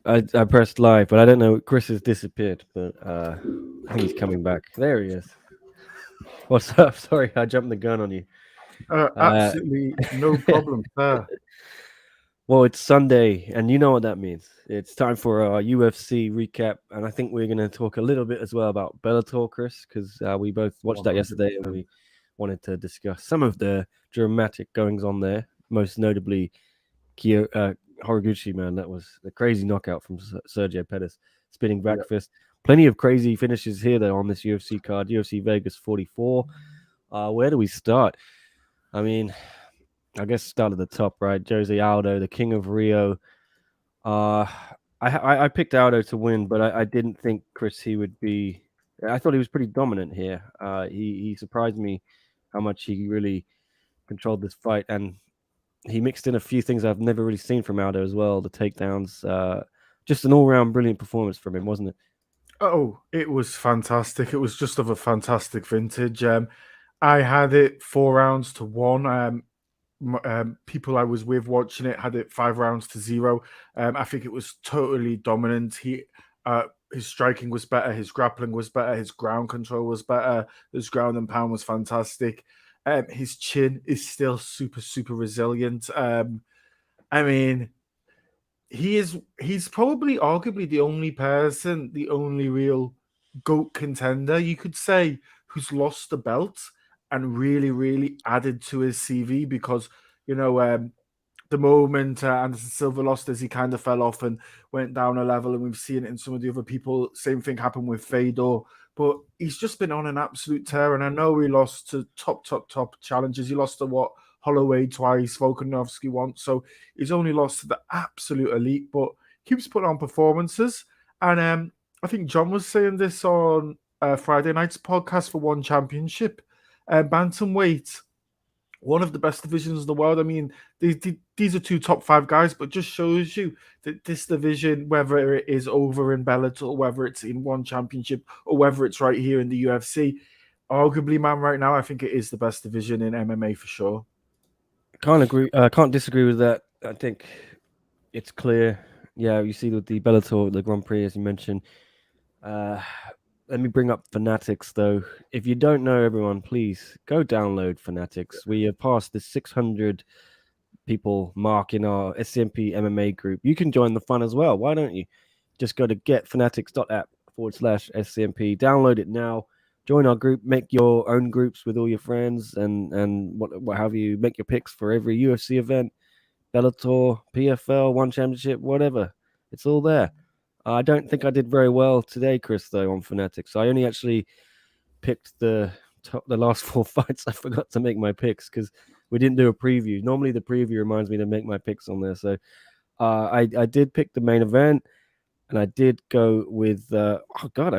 I pressed live, but I don't know. Chris has disappeared, but I think he's coming back. There he is. What's up? Sorry, I jumped the gun on you. Uh, Absolutely no problem, sir. well, it's Sunday, and you know what that means. It's time for our UFC recap, and I think we're going to talk a little bit as well about Bellator, Chris, because we both watched that yesterday, and 100%. we wanted to discuss some of the dramatic goings on there. Most notably, Horiguchi, man, that was the crazy knockout from Sergio Pettis, spinning back Yeah. fist. Plenty of crazy finishes here, though, on this UFC card, UFC Vegas 44. Where do we start? I mean, I guess start at the top, right? Jose Aldo, the king of Rio. Uh, I picked Aldo to win, but I didn't think Chris he would be. I thought he was pretty dominant here. He surprised me how much he really controlled this fight, and he mixed in a few things I've never really seen from Aldo as well. The takedowns, just an all-round brilliant performance from him, wasn't it? Oh, it was fantastic. It was just of a fantastic vintage. I had it 4 rounds to one. People I was with watching it had it 5 rounds to zero. I think it was totally dominant. His striking was better, his grappling was better, his ground control was better, his ground and pound was fantastic. His chin is still super resilient. I mean, he's probably arguably the only person, the only real GOAT contender, you could say, who's lost the belt and really added to his CV because, you know, the moment Anderson Silva lost as he kind of fell off and went down a level, and we've seen it in some of the other people. Same thing happened with Fedor, but he's just been on an absolute tear. And I know he lost to top challenges. He lost to what Holloway twice, Volkanovski once, so he's only lost to the absolute elite, but keeps putting on performances. And I think John was saying this on Friday night's podcast for One Championship, bantamweight, one of the best divisions in the world. I mean, these are two top five guys, but just shows you that this division, whether it is over in Bellator, whether it's in One Championship, or whether it's right here in the UFC, arguably, man, right now, I think it is the best division in MMA for sure. Can't agree. Can't disagree with that. I think it's clear. Yeah, you see with the Bellator, the Grand Prix, as you mentioned. Uh, Let me bring up Fanatics though. If you don't know everyone, please go download Fanatics. We have passed the 600 people mark in our SCMP MMA group. You can join the fun as well. Why don't you? Just go to getfanatics.app/SCMP. Download it now. Join our group. Make your own groups with all your friends and what have you. Make your picks for every UFC event, Bellator, PFL, One Championship, whatever. It's all there. I don't think I did very well today, Chris, though, on Fanatics. I only actually picked the last four fights. I forgot to make my picks because we didn't do a preview. Normally, the preview reminds me to make my picks on there. So I did pick the main event, and I did go with I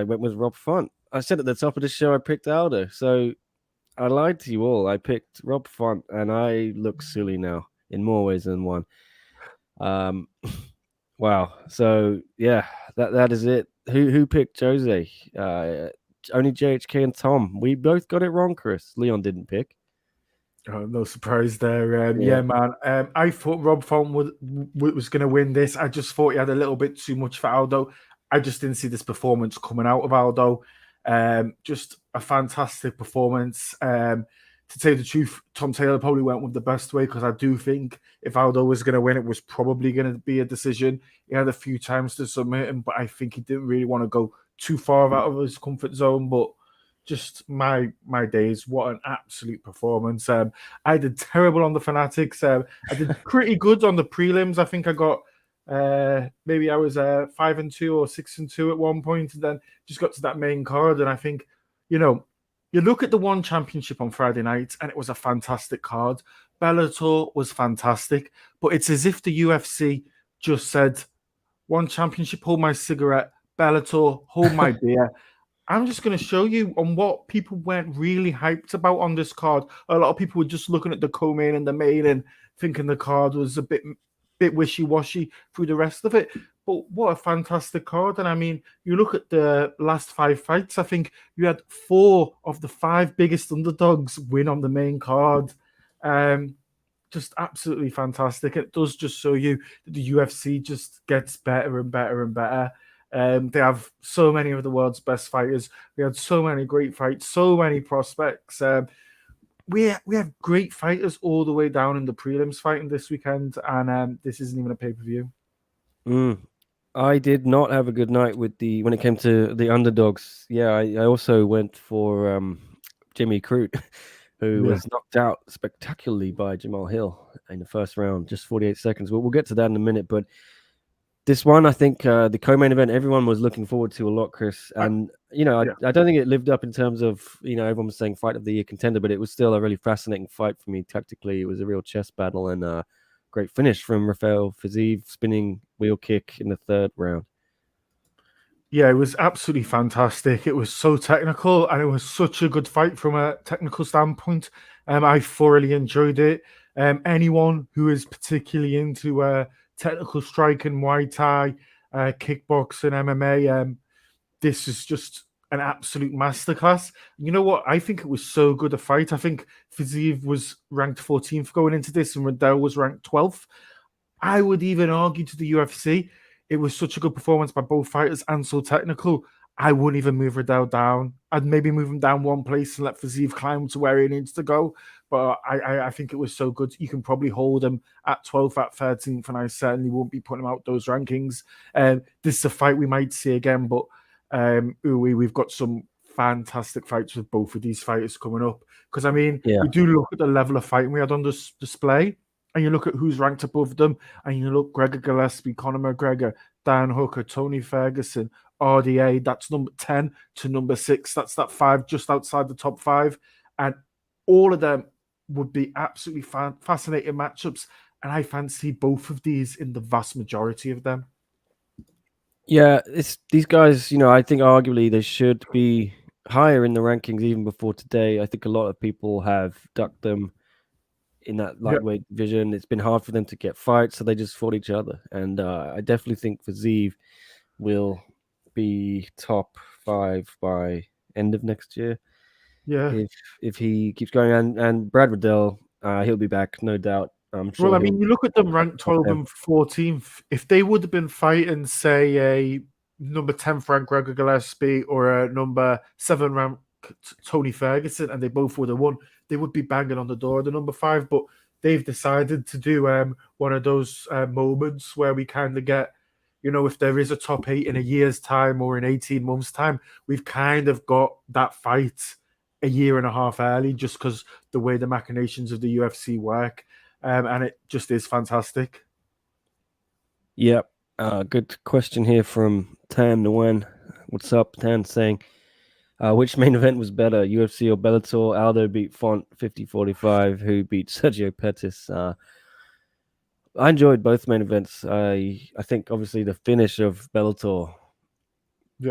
went with Rob Font. I said at the top of the show I picked Aldo, so I lied to you all. I picked Rob Font, and I look silly now in more ways than one. Um, wow. So yeah, that is it. Who picked Jose? Only JHK and Tom. We both got it wrong, Chris. Leon didn't pick. Oh, no surprise there. Yeah. Yeah, man. I thought Rob Font was going to win this. I just thought he had a little bit too much for Aldo. I just didn't see this performance coming out of Aldo. Just a fantastic performance. To tell you the truth, Tom Taylor probably went with the best way because I do think if Aldo was going to win, it was probably going to be a decision. He had a few times to submit him, but I think he didn't really want to go too far out of his comfort zone. But just my days, what an absolute performance. I did terrible on the Fanatics. I did pretty good on the prelims. I think I got maybe I was 5-2 or 6-2 at one point, and then just got to that main card. And I think, you know, you look at the One Championship on Friday night, and it was a fantastic card. Bellator was fantastic, but it's as if the UFC just said, One Championship, hold my cigarette. Bellator, hold my beer. I'm just going to show you on what people weren't really hyped about on this card. A lot of people were just looking at the co-main and the main and thinking the card was a bit wishy-washy through the rest of it. But what a fantastic card. And I mean, you look at the last 5 fights, I think you had 4 of the 5 biggest underdogs win on the main card. just absolutely fantastic. It does just show you that the UFC just gets better and better and better. They have so many of the world's best fighters. We had so many great fights, so many prospects. We have great fighters all the way down in the prelims fighting this weekend, and this isn't even a pay-per-view. I did not have a good night when it came to the underdogs. Yeah, I also went for Jimmy Crute, who was knocked out spectacularly by Jamal Hill in the first round, just 48 seconds. We'll get to that in a minute, but this one, I think the co-main event, everyone was looking forward to a lot, Chris. And, I don't think it lived up in terms of, everyone was saying fight of the year contender, but it was still a really fascinating fight for me tactically. It was a real chess battle and great finish from Rafael Fiziev, spinning wheel kick in the third round. Yeah, it was absolutely fantastic. It was so technical, and it was such a good fight from a technical standpoint. I thoroughly enjoyed it. Anyone who is particularly into technical striking, Muay Thai, kickboxing, MMA, this is just an absolute masterclass. You know what? I think it was so good a fight. I think Fiziev was ranked 14th going into this, and Riddell was ranked 12th. I would even argue to the UFC, it was such a good performance by both fighters and so technical. I wouldn't even move Riddell down. I'd maybe move him down one place and let Fiziev climb to where he needs to go. But I think it was so good. You can probably hold him at 12th, at 13th, and I certainly won't be putting him out those rankings. This is a fight we might see again, but we've got some fantastic fights with both of these fighters coming up. Because, I mean, you do look at the level of fighting we had on this display, and you look at who's ranked above them, and you look Gregor Gillespie, Conor McGregor, Dan Hooker, Tony Ferguson, RDA, that's number 10 to number 6. That's that 5 just outside the top 5. And all of them would be absolutely fascinating matchups. And I fancy both of these in the vast majority of them. Yeah, these guys, I think arguably they should be higher in the rankings even before today. I think a lot of people have ducked them in that lightweight division. It's been hard for them to get fights, so they just fought each other. And I definitely think Fiziev will be top 5 by end of next year. Yeah. If he keeps going, and Brad Riddell, he'll be back, no doubt. I'm sure. Well, I mean, you look at them ranked 12 and 14th. If they would have been fighting, say, a number 10th ranked Gregor Gillespie or a number 7 ranked Tony Ferguson, and they both would have won, they would be banging on the door of the number 5. But they've decided to do one of those moments where we kind of get, if there is a top 8 in a year's time or in 18 months' time, we've kind of got that fight a year and a half early just because the way the machinations of the UFC work. And it just is fantastic. Yep. Good question here from Tan Nguyen. What's up, Tan? Saying, which main event was better, UFC or Bellator? Aldo beat Font 50-45. Who beat Sergio Pettis? I enjoyed both main events. I think obviously the finish of Bellator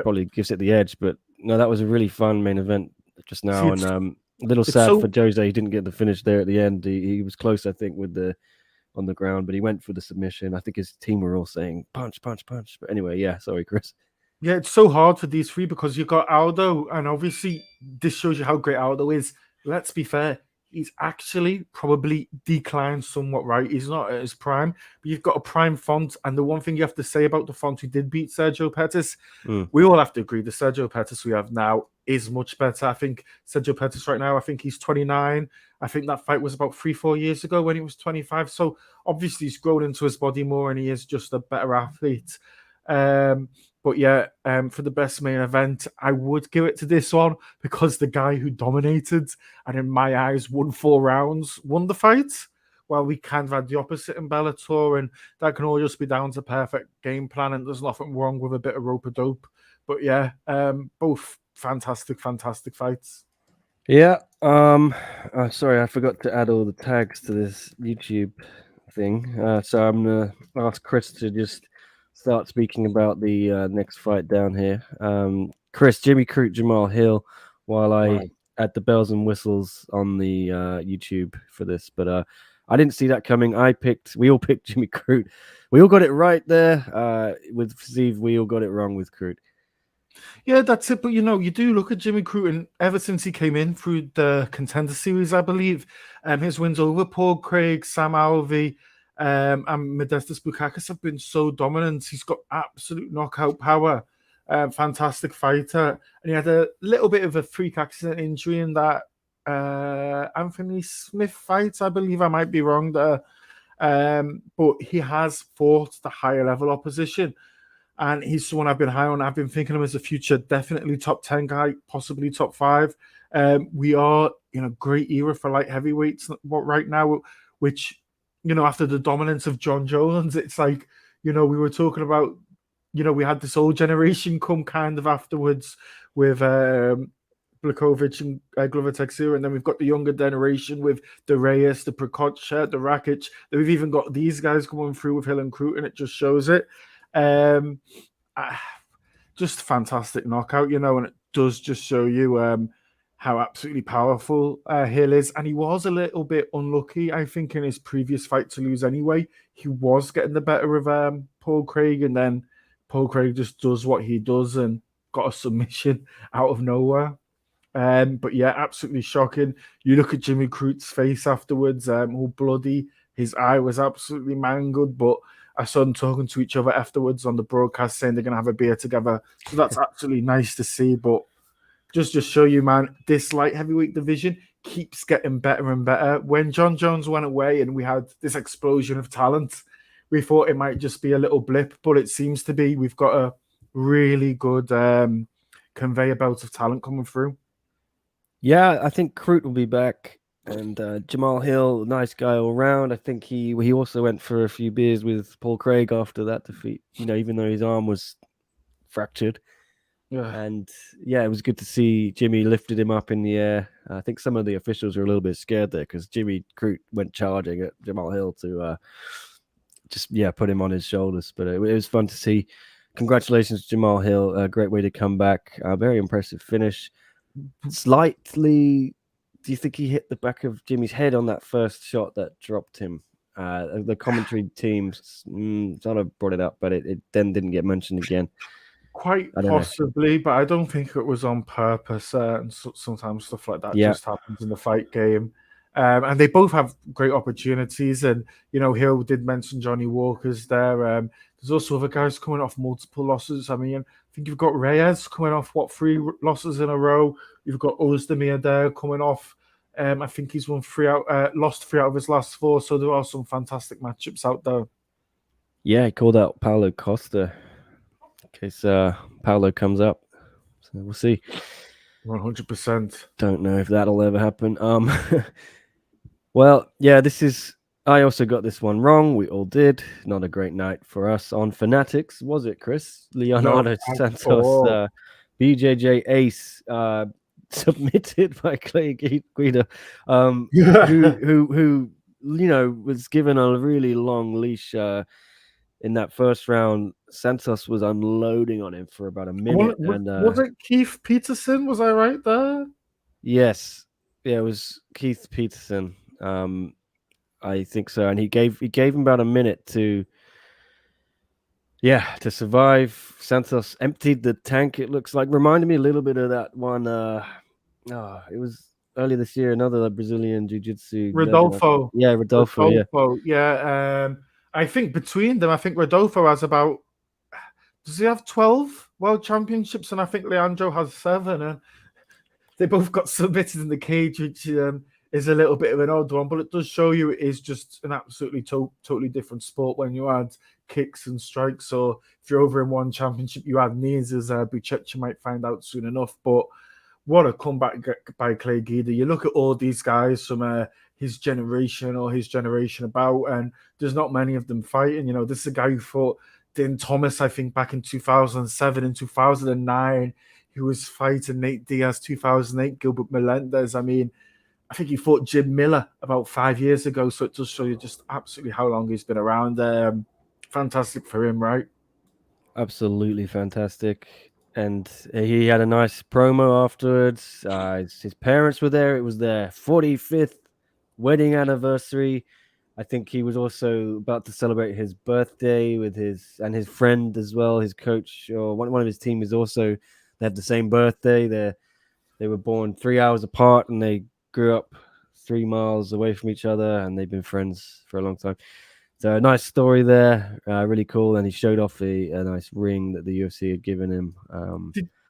probably gives it the edge, but no, that was a really fun main event just now. And a little sad for Jose. He didn't get the finish there at the end. He was close, I think, on the ground, but he went for the submission. I think his team were all saying punch, punch, punch. But anyway, yeah, sorry, Chris. Yeah, it's so hard for these three because you've got Aldo, and obviously this shows you how great Aldo is. Let's be fair, he's actually probably declined somewhat, right? He's not at his prime, but you've got a prime Font, and the one thing you have to say about the Font who did beat Sergio Pettis, we all have to agree the Sergio Pettis we have now is much better. I think Sergio Pettis right now, I think he's 29. I think that fight was about 3-4 years ago when he was 25. So obviously he's grown into his body more, and he is just a better athlete. But yeah, for the best main event, I would give it to this one because the guy who dominated and in my eyes won 4 rounds won the fight. Well, we kind of had the opposite in Bellator, and that can all just be down to perfect game plan, and there's nothing wrong with a bit of rope-a-dope. But yeah, both fantastic fights. Yeah. Sorry, I forgot to add all the tags to this YouTube thing. So I'm gonna ask Chris to just start speaking about the next fight down here. Chris, Jimmy Crute, Jamal Hill, while I add the bells and whistles on the YouTube for this, but I didn't see that coming. We all picked Jimmy Crute. We all got it right there. With Steve, we all got it wrong with Crute. Yeah, that's it. But you do look at Jimmy Crute, ever since he came in through the Contender Series, I believe, his wins over Paul Craig, Sam Alvey, and Modestas Bukakas have been so dominant. He's got absolute knockout power. Fantastic fighter, and he had a little bit of a freak accident injury in that Anthony Smith fight. I believe I might be wrong there, but he has fought the higher level opposition. And he's someone I've been high on. I've been thinking of him as a future, definitely top 10 guy, possibly top 5. We are in a great era for light heavyweights right now, which, after the dominance of John Jones, it's like, we were talking about, we had this old generation come kind of afterwards with Blakovic and Glover Texera, and then we've got the younger generation with the Reyes, the Prokocha, the Rakic. Then we've even got these guys coming through with Hill and Crute, and it just shows it. Just fantastic knockout, and it does just show you how absolutely powerful Hill is. And he was a little bit unlucky, I think, in his previous fight to lose anyway. He was getting the better of Paul Craig, and then Paul Craig just does what he does and got a submission out of nowhere. But yeah, absolutely shocking. You look at Jimmy Crute's face afterwards, all bloody. His eye was absolutely mangled, but I saw them talking to each other afterwards on the broadcast, saying they're going to have a beer together. So that's absolutely nice to see. But just show you, man, this light heavyweight division keeps getting better and better. When John Jones went away and we had this explosion of talent, we thought it might just be a little blip, but it seems to be. We've got a really good conveyor belt of talent coming through. Yeah, I think Crute will be back. And Jamal Hill, nice guy all round. I think he also went for a few beers with Paul Craig after that defeat, even though his arm was fractured. Yeah. And yeah, it was good to see Jimmy lifted him up in the air. I think some of the officials were a little bit scared there because Jimmy Crute went charging at Jamal Hill to put him on his shoulders. But it was fun to see. Congratulations, Jamal Hill. A great way to come back. Very impressive finish. Slightly... Do you think he hit the back of Jimmy's head on that first shot that dropped him? The commentary team sort of brought it up, but it then didn't get mentioned again. Quite possibly, but I don't think it was on purpose. And sometimes stuff like that just happens in the fight game. And they both have great opportunities. And, Hill did mention Johnny Walker's there. There's also other guys coming off multiple losses. I mean, I think you've got Reyes coming off, 3 losses in a row. You've got Ozdemir there coming off. I think he's lost 3 out of his last 4. So there are some fantastic matchups out there. Yeah, he called out Paulo Costa in case Paulo comes up. So we'll see. 100%. Don't know if that'll ever happen. Well, yeah, I also got this one wrong. We all did. Not a great night for us on Fanatics, was it, Chris? Leonardo Santos, BJJ ace, submitted by Clay Guida, who was given a really long leash in that first round. Santos was unloading on him for about a minute. Was it Keith Peterson? Was I right there? Yes. Yeah, it was Keith Peterson. I think so. And he gave him about a minute to survive. Santos emptied the tank, it looks like. Reminded me a little bit of that one. It was earlier this year, another Brazilian jiu-jitsu. Rodolfo. Yeah, Rodolfo. Yeah. I think between them, Rodolfo has about... Does he have 12 world championships? And I think Leandro has 7. And they both got submitted in the cage, which is a little bit of an odd one. But it does show you it is just an absolutely totally different sport when you add kicks and strikes. So if you're over in one championship, you add knees, as Buchecha might find out soon enough. But what a comeback by Clay Guida. You look at all these guys from his generation or his generation about, and there's not many of them fighting. This is a guy who fought Din Thomas, I think, back in 2007 and 2009. He was fighting Nate Diaz 2008, Gilbert Melendez. I mean, I think he fought Jim Miller about 5 years ago. So it does show you just absolutely how long he's been around. Fantastic for him, right? Absolutely fantastic. And he had a nice promo afterwards. His parents were there. It was their 45th wedding anniversary. I think he was also about to celebrate his birthday with his friend as well. His coach or one of his team is also they had the same birthday. They were born 3 hours apart, and they grew up 3 miles away from each other, and they've been friends for a long time. So a nice story there, really cool. And he showed off a nice ring that the UFC had given him.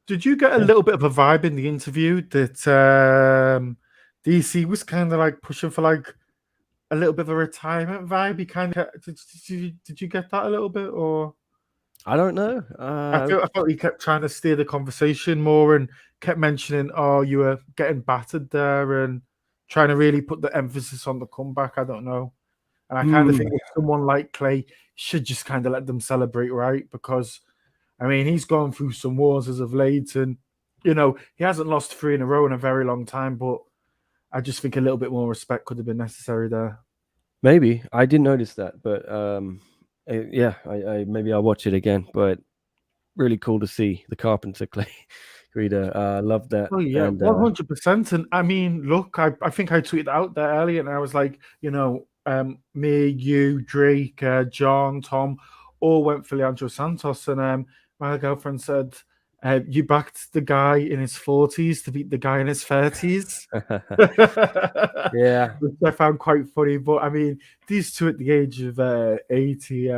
Did you get a little bit of a vibe in the interview that DC was kind of like pushing for like a little bit of a retirement vibe? He kind of did you get that a little bit, or I don't know. I felt he kept trying to steer the conversation more and kept mentioning, "Oh, you were getting battered there," and trying to really put the emphasis on the comeback. I don't know, and I kind of think that someone like Clay should just kind of let them celebrate, right? Because I mean, he's gone through some wars as of late, and he hasn't lost 3 in a row in a very long time. But I just think a little bit more respect could have been necessary there. Maybe I didn't notice that, but yeah, I maybe I'll watch it again. But really cool to see the Carpenter Clay Guida. Love that. Oh yeah, 100%. And I mean, look, I think I tweeted out there earlier, and I was like, me, you, Drake, John, Tom, all went for Leandro Santos, and my girlfriend said, "You backed the guy in his 40s to beat the guy in his 30s." Yeah, which I found quite funny. But I mean, these two at the age of 80,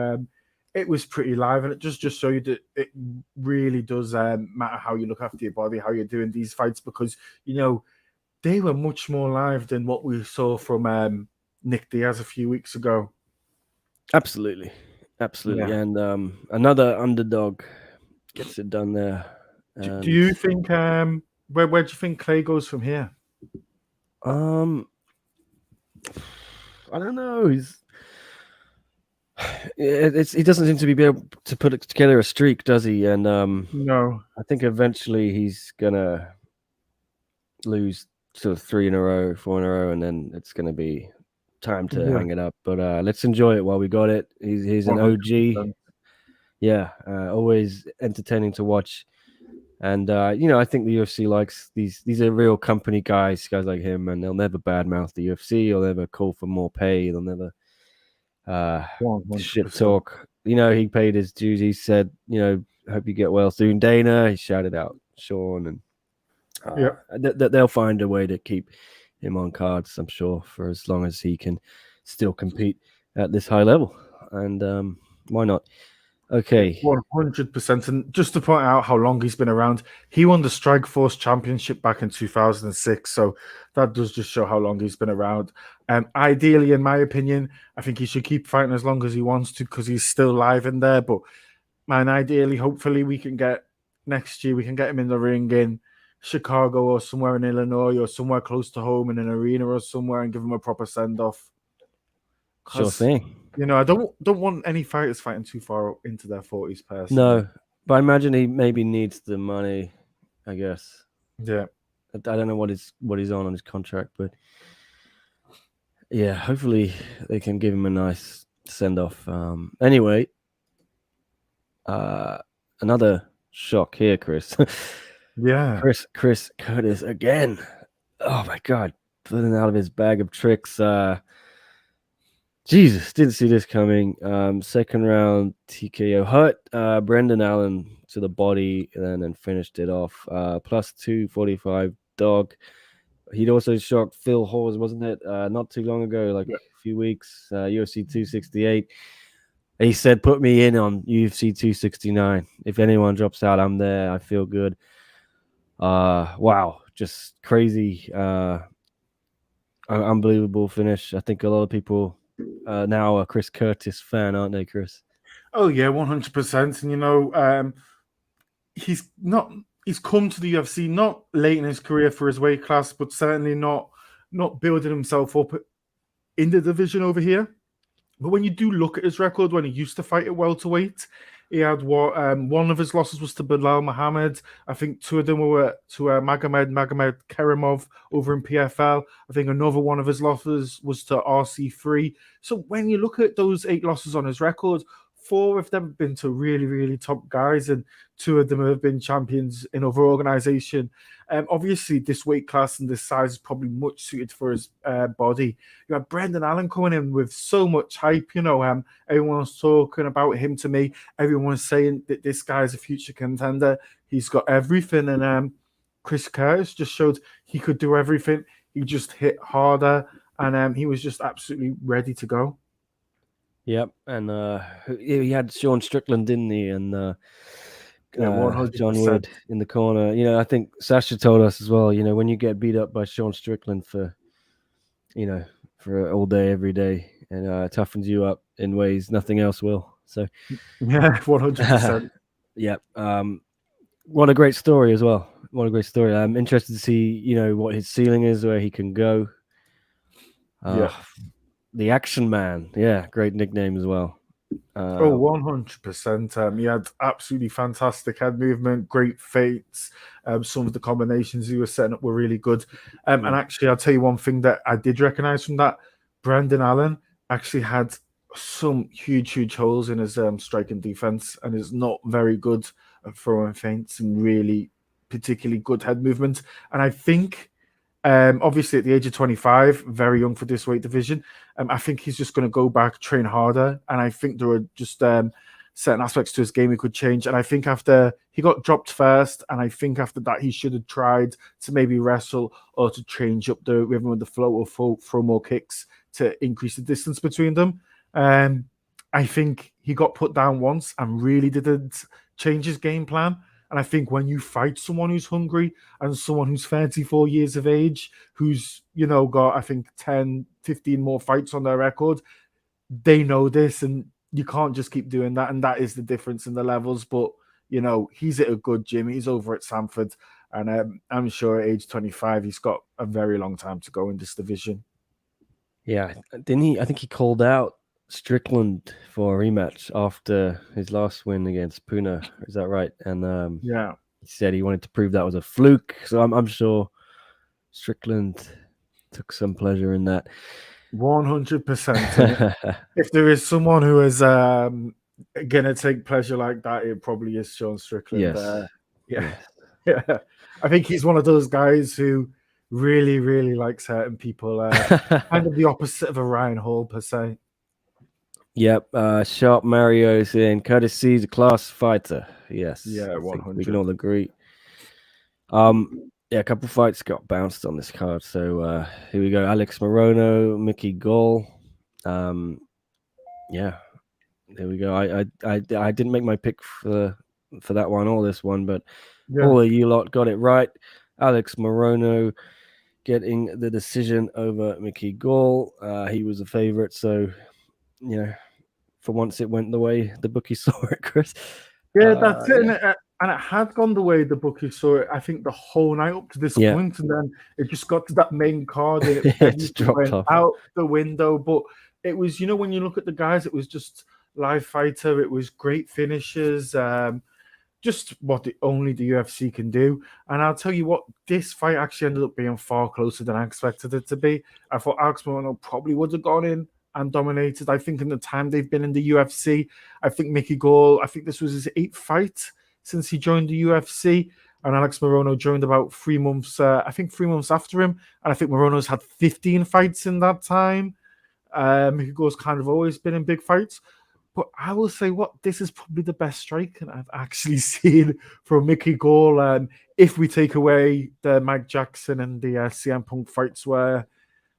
it was pretty live, and it just showed you that it really does matter how you look after your body, how you're doing these fights, because they were much more live than what we saw from Nick Diaz a few weeks ago. absolutely, Yeah. and another underdog gets it done there. Do you think where do you think Clay goes from here? I don't know. He doesn't seem to be able to put together a streak, does he? And No, I think eventually he's gonna lose sort of 3 in a row, 4 in a row, and then it's gonna be time to hang it up. But let's enjoy it while we got it. He's an 100%. OG. Yeah, always entertaining to watch. And I think the UFC likes these are real company guys like him, and they'll never badmouth the UFC. They'll never call for more pay. They'll never shit talk. He paid his dues. He said, hope you get well soon, Dana. He shouted out Sean, and they'll find a way to keep him on cards, I'm sure, for as long as he can still compete at this high level. And why not? Okay. 100%. And just to point out how long he's been around, he won the Strikeforce Championship back in 2006. So that does just show how long he's been around. Ideally, in my opinion, I think he should keep fighting as long as he wants to, because he's still live in there. But man, ideally, hopefully we can get next year, we can get him in the ring in Chicago or somewhere in Illinois or somewhere close to home in an arena or somewhere, and give him a proper send-off. Sure thing. I don't want any fighters fighting too far into their 40s personally. No, but I imagine he maybe needs the money, I guess. Yeah. I don't know what he's on his contract, but yeah, hopefully they can give him a nice send-off. Anyway, another shock here, Chris. Yeah. Chris Curtis again. Oh my God, pulling out of his bag of tricks. Jesus, didn't see this coming. Second round TKO hurt. Brendan Allen to the body and then finished it off. Plus 245 dog. He'd also shocked Phil Hawes, wasn't it? Not too long ago, a few weeks. UFC 268. He said, put me in on UFC 269. If anyone drops out, I'm there. I feel good. Wow, just crazy. Unbelievable finish. I think a lot of people now a Chris Curtis fan, aren't they, Chris? Oh yeah, 100%. And he's come to the UFC not late in his career for his weight class, but certainly not building himself up in the division over here. But when you do look at his record, when he used to fight at welterweight, he had one of his losses was to Bilal Muhammad. I think 2 of them were to Magomed Kerimov over in PFL. I think another one of his losses was to RC3. So when you look at those 8 losses on his record, 4 of them have been to really, really top guys, and 2 of them have been champions in other organization. Obviously, this weight class and this size is probably much suited for his body. You have Brendan Allen coming in with so much hype. Everyone's talking about him to me. Everyone's saying that this guy's a future contender. He's got everything, and Chris Curtis just showed he could do everything. He just hit harder, and he was just absolutely ready to go. Yep, and he had Sean Strickland, didn't he? And 100%. John Wood in the corner. I think Sasha told us as well. When you get beat up by Sean Strickland for all day, every day, and toughens you up in ways nothing else will. So yeah, 100%. Yeah. What a great story as well. What a great story. I'm interested to see, what his ceiling is, where he can go. The Action Man. Yeah, great nickname as well. 100%. He had absolutely fantastic head movement, great feints. Some of the combinations he was setting up were really good. And actually, I'll tell you one thing that I did recognize from that. Brendan Allen actually had some huge holes in his striking defense, and is not very good at throwing feints and really particularly good head movement. And I think, obviously at the age of 25, very young for this weight division, I think he's just going to go back, train harder, and I think there are just certain aspects to his game he could change. And I think after he got dropped first, and I think after that he should have tried to maybe wrestle or to change up the rhythm of the flow, or throw more kicks to increase the distance between them. I think he got put down once and really didn't change his game plan. And I think when you fight someone who's hungry and someone who's 34 years of age, who's, got, I think, 10, 15 more fights on their record, they know this, and you can't just keep doing that. And that is the difference in the levels. But, he's at a good gym. He's over at Sanford. And I'm sure at age 25, he's got a very long time to go in this division. Yeah. Didn't he? I think he called out Strickland for a rematch after his last win against Puna. Is that right? And yeah, he said he wanted to prove that was a fluke. So I'm sure Strickland took some pleasure in that. 100%. If there is someone who is gonna take pleasure like that, it probably is Sean Strickland. Yes. Yeah. I think he's one of those guys who really, really likes hurting people. Kind of the opposite of a Ryan Hall per se. Yep. Sharp Mario saying Curtis C's a class fighter. Yes. Yeah, 100. We can all agree. A couple fights got bounced on this card. So here we go. Alex Morono, Mickey Gall. Yeah. There we go. I didn't make my pick for that one or this one, but all of you lot got it right. Alex Morono getting the decision over Mickey Gall. He was a favorite, so for once it went the way the bookie saw it, Chris. Yeah, that's it. Yeah. And it had gone the way the bookie saw it, I think, the whole night up to this point, and then it just got to that main card and it just went out the window. But it was, when you look at the guys, it was just live fighter. It was great finishes, just what only the UFC can do. And I'll tell you what, this fight actually ended up being far closer than I expected it to be. I thought Alex Morono probably would have gone in and dominated. I think in the time they've been in the UFC, I think Mickey Gall, I think this was his 8th fight since he joined the UFC. And Alex Morono joined about 3 months, I think 3 months after him. And I think Morono's had 15 fights in that time. Mickey Gall's kind of always been in big fights. But I will say this is probably the best striking I've actually seen from Mickey Gall. If we take away the Mike Jackson and the CM Punk fights where,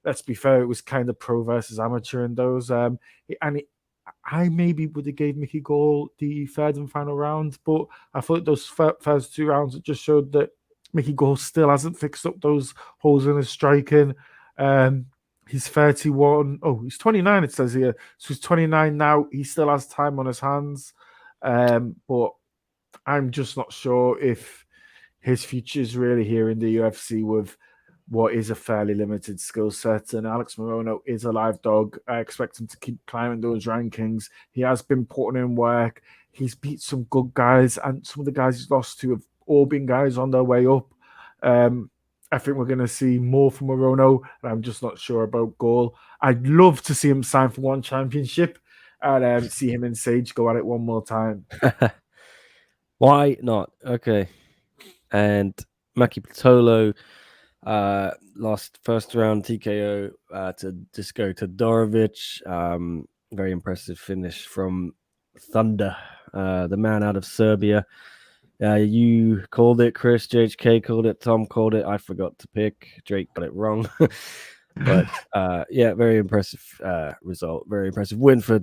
let's be fair, it was kind of pro versus amateur in those. I maybe would have gave Mickey Gall the 3rd and final round, but I thought those first 2 rounds, it just showed that Mickey Gall still hasn't fixed up those holes in his striking. He's 31. Oh, he's 29, it says here. So he's 29 now. He still has time on his hands. But I'm just not sure if his future is really here in the UFC with what is a fairly limited skill set. And Alex Morono is a live dog. I expect him to keep climbing those rankings. He has been putting in work. He's beat some good guys, and some of the guys he's lost to have all been guys on their way up. I think we're going to see more from Morono, and I'm just not sure about Gall. I'd love to see him sign for one championship. and see him and Sage go at it one more time. Why not? Okay. And Maki Pitolo lost first round TKO to Disco Todorovic. Very impressive finish from Thunder, the man out of Serbia. You called it, Chris. JHK called it. Tom called it. I forgot to pick. Drake got it wrong. But yeah, very impressive result. Very impressive win for.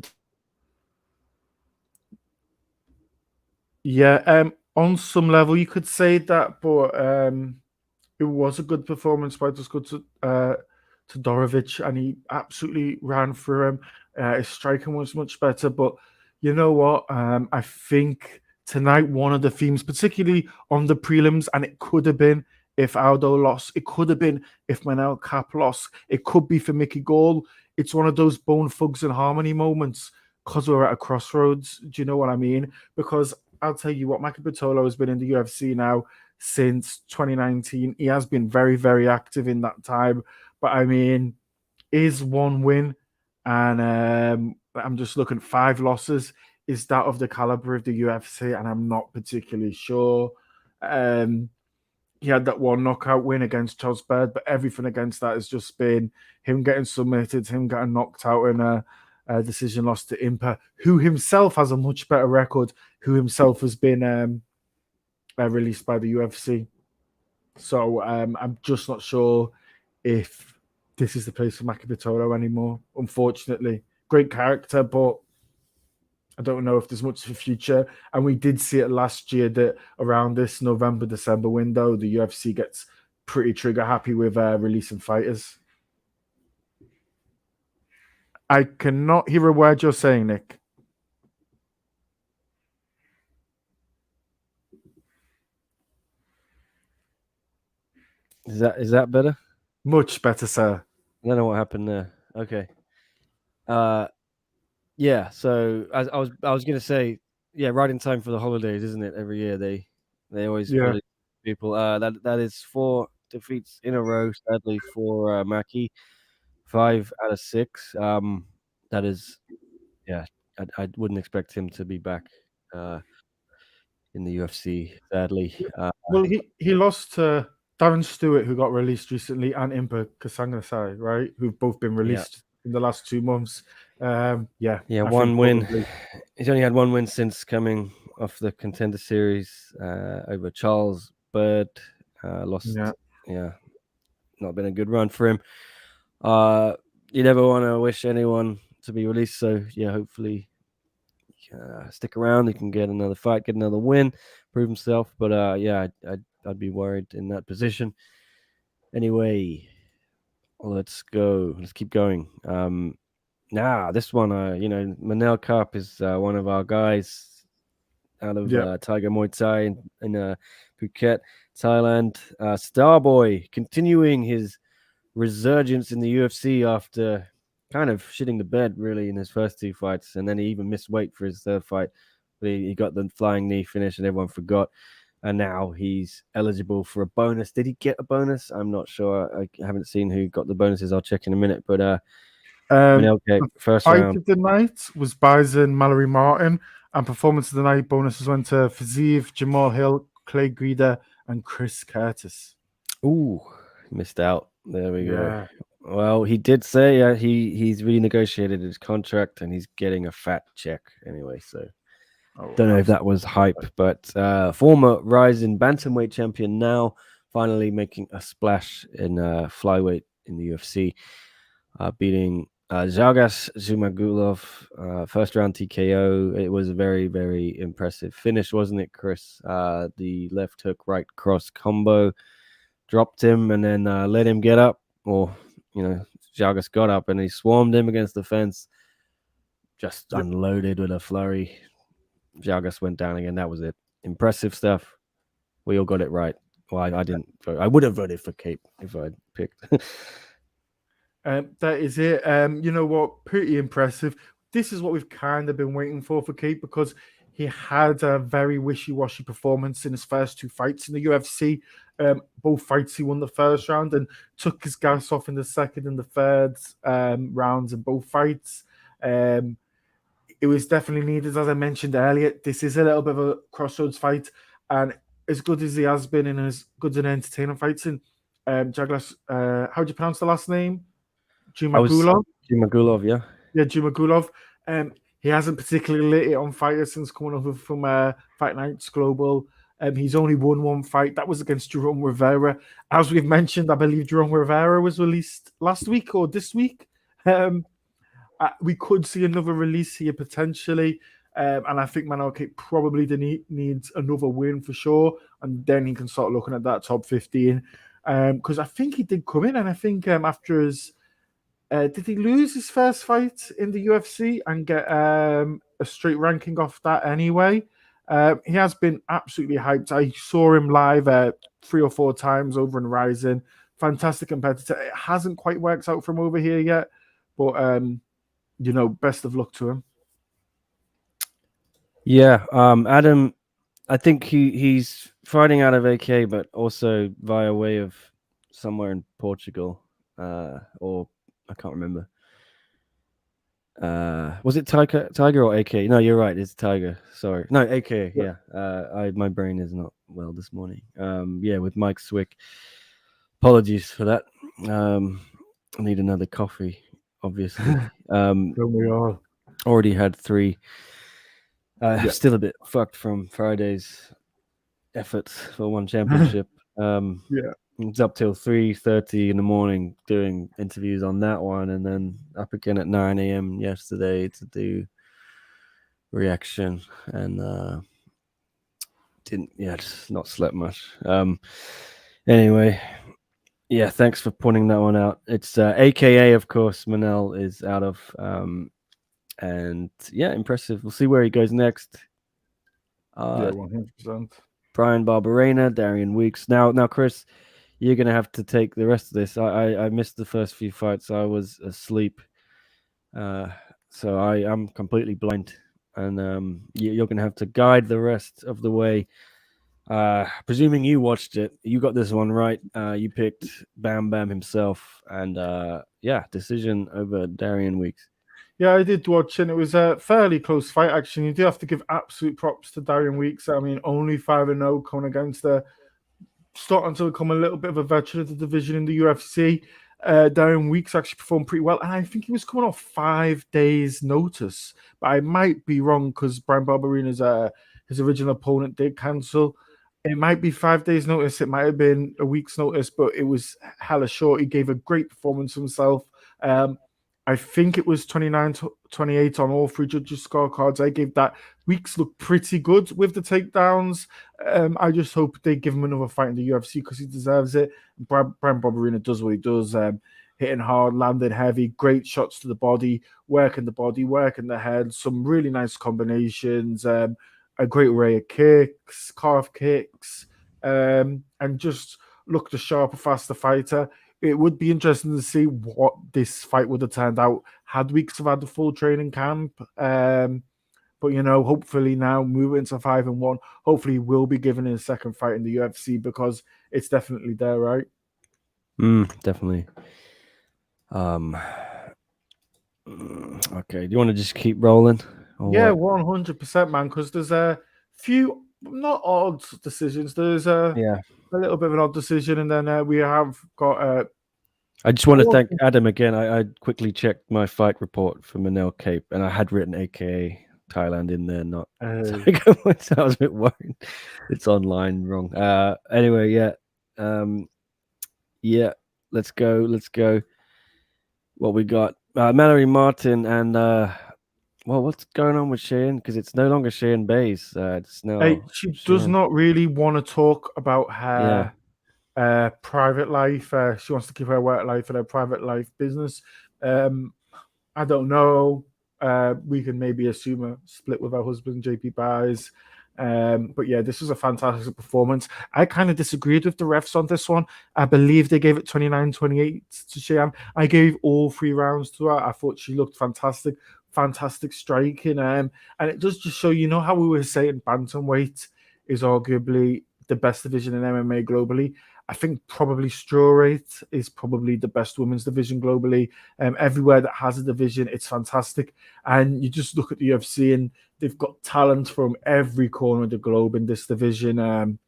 Yeah, on some level you could say that, but it was a good performance by Dusko Todorovic, and he absolutely ran through him. His striking was much better, but you know what? I think tonight one of the themes, particularly on the prelims, and it could have been if Aldo lost, it could have been if Manel Cap lost, it could be for Mickey Gall. It's one of those Bone Thugs and Harmony moments because we're at a crossroads. Do you know what I mean? Because I'll tell you what, Maki Pitolo has been in the UFC now since 2019. He has been very, very active in that time. But I mean, is one win, and I'm just looking at 5 losses. Is that of the caliber of the UFC? And I'm not particularly sure. He had that one knockout win against Charles Baird, but everything against that has just been him getting submitted, him getting knocked out in a decision loss to Impa, who himself has a much better record, who himself has been released by the UFC. So I'm just not sure if this is the place for Maki Pitolo anymore, unfortunately. Great character, but I don't know if there's much of a future. And we did see it last year that around this November, December window, the UFC gets pretty trigger happy with releasing fighters. I cannot hear a word you're saying, Nick. Is that better? Much better, sir. I don't know what happened there. Okay. Yeah. So as I was gonna say, yeah, right in time for the holidays, isn't it? Every year they always release people. That is 4 defeats in a row, sadly for Maki. 5 out of 6. That is, yeah. I wouldn't expect him to be back in the UFC, sadly. Well, he lost to Darren Stewart, who got released recently, and Impa Kasangasai, right? Who've both been released in the last 2 months. Yeah, one win. He's only had 1 win since coming off the Contender Series over Charles Bird. Lost. Yeah, not been a good run for him. You never want to wish anyone to be released, so yeah, hopefully stick around. He can get another fight, get another win, prove himself. But yeah, I'd be worried in that position. Anyway, let's go. Let's keep going. This one, Manel Cup is one of our guys out of Tiger Muay Thai in Phuket, Thailand. Starboy continuing his resurgence in the UFC after kind of shitting the bed really in his first 2 fights, and then he even missed weight for his 3rd fight. He got the flying knee finish and everyone forgot, and now he's eligible for a bonus. Did he get a bonus? I'm not sure. I haven't seen who got the bonuses. I'll check in a minute. But first fight round of the night was Bison Mallory Martin, and performance of the night bonuses went to Fazeev, Jamal Hill, Clay Guida, and Chris Curtis. Ooh, missed out. There we go. Well, he did say he's renegotiated his contract and he's getting a fat check anyway. So don't know if that was hype, but former rising bantamweight champion now finally making a splash in flyweight in the UFC, beating Zhalgas Zhumagulov, first round TKO. It was a very, very impressive finish, wasn't it, Chris? The left hook, right cross combo dropped him and then let him get up. Or, Zhalgas got up and he swarmed him against the fence, just unloaded with a flurry. Zhalgas went down again. That was it. Impressive stuff. We all got it right. Well, I didn't vote. I would have voted for Cape if I'd picked. That is it. You know what? Pretty impressive. This is what we've kind of been waiting for Cape, because he had a very wishy-washy performance in his first 2 fights in the UFC. Both fights he won the first round and took his gas off in the second and the third rounds in both fights. it was definitely needed. As I mentioned earlier, this is a little bit of a crossroads fight, and as good as he has been in as good and entertaining fights in Jaglas, how do you pronounce the last name? I was Jumagulov? Jimagulov, yeah. Yeah, Jumagulov. He hasn't particularly lit it on fighters since coming over from Fight Nights Global. He's only won one fight. That was against Jerome Rivera. As we've mentioned, I believe Jerome Rivera was released last week or this week. We could see another release here potentially. And I think Manelke probably needs another win for sure. And then he can start looking at that top 15. Because I think he did come in, and I think after his did he lose his first fight in the UFC and get a straight ranking off that anyway? He has been absolutely hyped. I saw him live 3 or 4 times over in Rising. Fantastic competitor. It hasn't quite worked out from over here yet, but best of luck to him. Yeah, Adam, I think he's fighting out of AK, but also via way of somewhere in Portugal, or I can't remember. Was it Tiger or AK? No, you're right. It's Tiger. Sorry, no AK. Yeah. My brain is not well this morning. Yeah, with Mike Swick. Apologies for that. I need another coffee, obviously. Don't we all? Already had 3. Still a bit fucked from Friday's efforts for one championship. Yeah. It's up till 3:30 in the morning doing interviews on that one, and then up again at 9 a.m. yesterday to do reaction, and just not slept much. Anyway, yeah, thanks for pointing that one out. It's AKA, of course, Manel is out of, and yeah, impressive. We'll see where he goes next. Yeah, 100%. Brian Barberena, Darian Weeks. Now, Chris, you're gonna have to take the rest of this. I missed the first few fights. I was asleep, so I'm completely blind, and you're gonna have to guide the rest of the way. Presuming you watched it, you got this one right. You picked Bam Bam himself, and decision over Darian Weeks. Yeah, I did watch, and it was a fairly close fight, actually. You do have to give absolute props to Darian Weeks. I mean, only 5-0 coming against starting to become a little bit of a veteran of the division in the UFC. Darian Weeks actually performed pretty well, and I think he was coming off 5 days' notice. But I might be wrong because Brian Barberena's his original opponent did cancel. It might be 5 days' notice. It might have been a week's notice, but it was hella short. He gave a great performance himself. I think it was 29-28 on all 3 judges' scorecards. I gave that. Weeks looked pretty good with the takedowns. I just hope they give him another fight in the UFC because he deserves it. Brian Barberena does what he does, hitting hard, landing heavy, great shots to the body, working the head, some really nice combinations, a great array of kicks, calf kicks, and just looked a sharper, faster fighter. It would be interesting to see what this fight would have turned out had Weeks have had the full training camp. But hopefully now moving into 5-1, hopefully he will be given his second fight in the UFC because it's definitely there, right? Definitely. Okay. Do you want to just keep rolling? Yeah, 100%, man. Because there's a few not odd decisions. There's a little bit of an odd decision, and then we have got. I just want to thank Adam again. I quickly checked my fight report for Manel Cape, and I had written AKA Thailand in there, not. So I was a bit worried. It's online wrong. Anyway, let's go. What we got? Mallory Martin and what's going on with Shane? Because it's no longer Shane Bays. It's now. She does not really want to talk about her private life. She wants to keep her work life and her private life business. I don't know. We can maybe assume a split with her husband, JP Buys. But yeah, this was a fantastic performance. I kind of disagreed with the refs on this one. I believe they gave it 29-28 to Cheyenne. I gave all 3 rounds to her. I thought she looked fantastic striking. And it does just show, how we were saying bantamweight is arguably the best division in MMA globally. I think probably strawweight is probably the best women's division globally. Everywhere that has a division, it's fantastic. And you just look at the UFC and they've got talent from every corner of the globe in this division.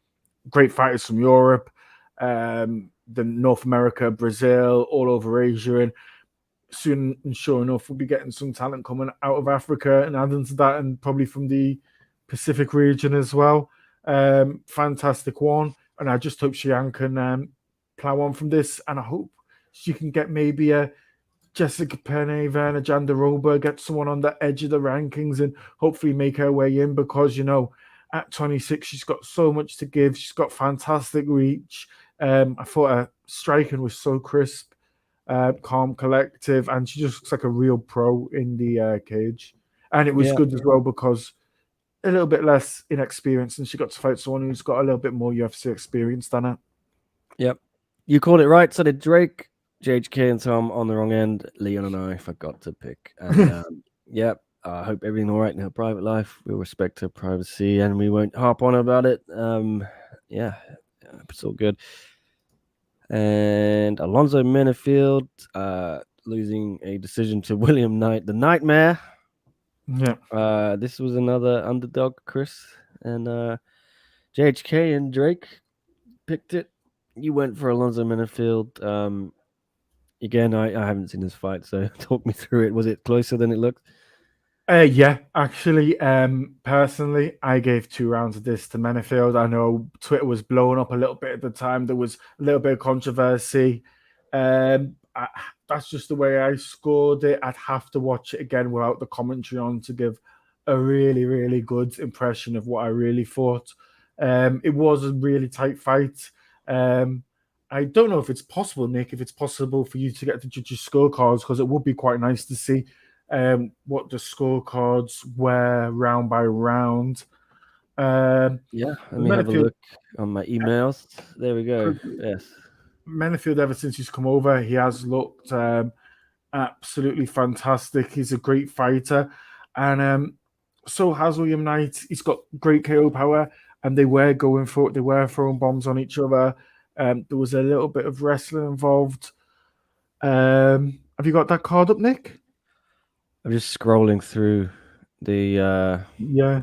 Great fighters from Europe, the North America, Brazil, all over Asia. And soon and sure enough, we'll be getting some talent coming out of Africa and adding to that, and probably from the Pacific region as well. Fantastic one. And I just hope Xi'an can plow on from this. And I hope she can get maybe a Jessica Penne, Verna Jandaroba, get someone on the edge of the rankings and hopefully make her way in, because, at 26, she's got so much to give. She's got fantastic reach. I thought her striking was so crisp, calm, collective, and she just looks like a real pro in the cage. And it was good as well because a little bit less inexperienced, and she got to fight someone who's got a little bit more UFC experience than her. Yep. You called it right. So did Drake, JHK, and Tom on the wrong end. Leon and I forgot to pick. And yep, I hope everything all right in her private life. We'll respect her privacy and we won't harp on about it. Yeah, it's all good. And Alonzo Menafield losing a decision to William Knight, the Nightmare. Yeah. This was another underdog, Chris. And JHK and Drake picked it. You went for Alonzo Menafield. Again, I haven't seen this fight, so talk me through it. Was it closer than it looked? Yeah, actually, personally, I gave 2 rounds of this to Menafield. I know Twitter was blowing up a little bit at the time. There was a little bit of controversy. That's just the way I scored it. I'd have to watch it again without the commentary on to give a really, really good impression of what I really thought. It was a really tight fight. I don't know if it's possible, Nick, if it's possible for you to get the judges' scorecards, because it would be quite nice to see what the scorecards were round by round. Yeah, let me have a look on my emails. There we go. Yes. Menafield, ever since he's come over, he has looked absolutely fantastic. He's a great fighter. And so has William Knight. He's got great KO power, and they were going for it. They were throwing bombs on each other. There was a little bit of wrestling involved. Have you got that card up, Nick? I'm just scrolling through the yeah.